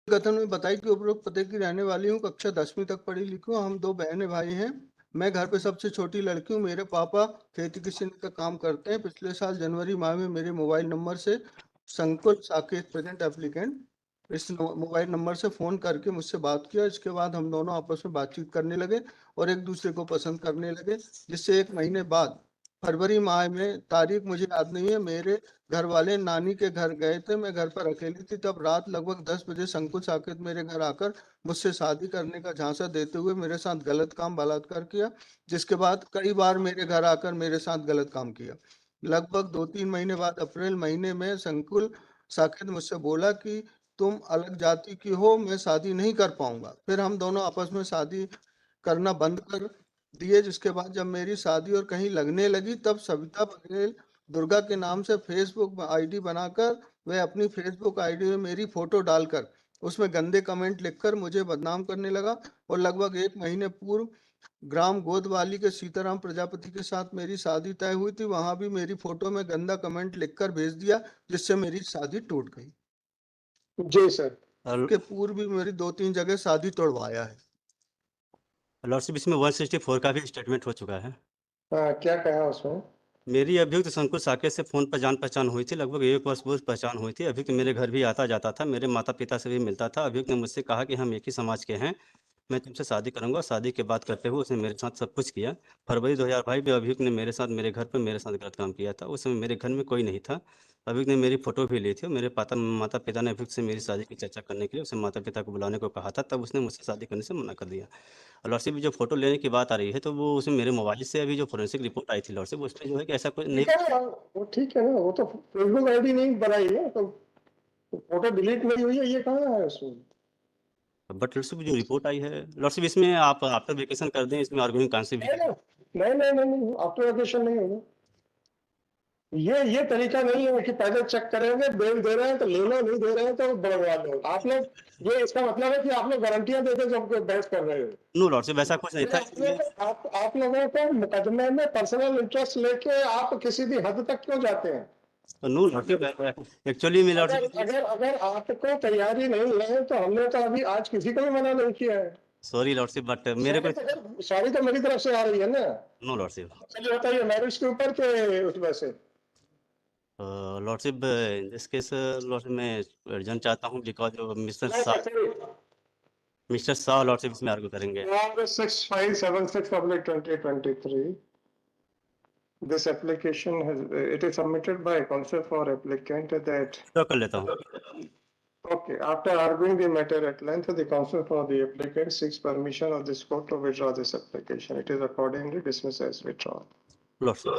कथन में बताई कि उपरोक्त पते की रहने वाली हूँ, कक्षा 10वीं तक पढ़ी लिखी हूँ, हम 2 बहनें भाई हैं। मैं घर पे सबसे छोटी लड़की हूँ। मेरे पापा खेती किसानी का काम करते हैं। पिछले साल जनवरी माह में मेरे मोबाइल नंबर से संकुल साकेत प्रेजेंट एप्लीकेंट इस मोबाइल नंबर से फ़ोन करके मुझसे बात किया। इसके बाद हम दोनों आपस में बातचीत करने लगे और एक दूसरे को पसंद करने लगे, जिससे 1 महीने बाद फरवरी माह में, तारीख मुझे याद नहीं है, मेरे घर वाले नानी के घर गए थे। मैं घर पर अकेली थी। तब रात लगभग 10 बजे संकुल साकेत मेरे घर आकर मुझसे शादी करने का झांसा देते हुए मेरे साथ गलत काम बलात्कार किया, जिसके बाद कई बार मेरे घर आकर मेरे साथ गलत काम किया। लगभग 2-3 महीने बाद अप्रैल महीने में संकुल साकेत मुझसे बोला कि तुम अलग जाति की हो, मैं शादी नहीं कर पाऊंगा। फिर हम दोनों आपस में शादी करना बंद कर दिए, जिसके बाद जब मेरी शादी और कहीं लगने लगी, तब सविता बघेल दुर्गा के नाम से फेसबुक आईडी बनाकर वह अपनी फेसबुक आईडी में मेरी फोटो डालकर उसमें गंदे कमेंट लिखकर मुझे बदनाम करने लगा। और लगभग 1 महीने पूर्व ग्राम गोदवाली के सीताराम प्रजापति के साथ मेरी शादी तय हुई थी। वहां भी मेरी फोटो में गंदा कमेंट लिखकर भेज दिया, जिससे मेरी शादी टूट गई। जी सर। के पूर्व भी मेरी 2-3 जगह शादी तोड़वाया है। लॉर्डशिप इसमें 164 का भी स्टेटमेंट हो चुका है। हाँ, क्या कहा उसमें? मेरी अभियुक्त संकुल साकेत से फ़ोन पर जान पहचान हुई थी। लगभग 1 वर्ष पूर्व पहचान हुई थी। अभियुक्त मेरे घर भी आता जाता था। मेरे माता पिता से भी मिलता था। अभियुक्त ने मुझसे कहा कि हम एक ही समाज के हैं, मैं तुमसे शादी करूंगा। शादी की बात करते हुए उसने मेरे साथ सब कुछ किया। फरवरी 2022 में अभियुक्त ने मेरे साथ मेरे घर पर मेरे साथ गलत काम किया था। उस समय मेरे घर में कोई नहीं था। अभियुक्त ने मेरी फोटो भी ली थी। मेरे माता पिता ने अभियुक्त से मेरी शादी की चर्चा करने के लिए उससे माता पिता को बुलाने को कहा था। तब उसने मुझसे शादी करने से मना कर दिया। लॉर्डशिप जो फोटो लेने की बात आ रही है, तो वो उसमें मेरे मोबाइल से अभी जो फोरेंसिक रिपोर्ट आई थी लॉर्डशिप, उसमें जो है कि ऐसा कोई नहीं। ठीक है ना, वो ठीक है ना, वो तो फेसबुक आईडी नहीं बनाई है, तो फोटो डिलीट नहीं हुई है, ये कहाँ है उसमें? बट लॉर्डशिप जो रिपोर्ट आई है लॉर्डशिप, इसमें आप आफ्टर वेकेशन कर दें, इसमें आर्गुइंग कांसे भी नहीं नहीं नहीं नहीं नहीं, आफ्टर वेकेशन नहीं होगा। ये तरीका नहीं है कि पहले चेक करेंगे, बेल दे रहे हैं तो ले लो, नहीं दे रहे हैं तो बढ़वा लो। आप लोग, ये इसका मतलब है कि आप लोग गारंटियां देते जब बहस कर रहे हो। नो लॉर्डशिप, ऐसा कुछ नहीं था। आप लोगों को मुकदमे में पर्सनल इंटरेस्ट लेके आप किसी भी हद तक क्यों जाते हैं? नो लॉर्डशिप, एक्चुअली में लॉर्डशिप, अगर आपको तैयारी नहीं है तो हमने तो अभी आज किसी को भी मना नहीं किया है। सॉरी लॉर्डशिप, बट मेरे को सॉरी तो मेरी तरफ से आ रही है ना। No lordship. चलिए बताइए, मैरिज के ऊपर के उस वैसे lordship, in this case lordship मैं अर्जन चाहता हूँ, बिकॉज मिस्टर शाह लॉर्डशिप इसमें आर्गू करेंगे। 6576/2023. This application it is submitted by counsel for applicant that. तो कर लेता हूँ। Okay, after arguing the matter at length, the counsel for the applicant seeks permission of this court to withdraw this application. It is accordingly dismissed as withdrawn. Lordship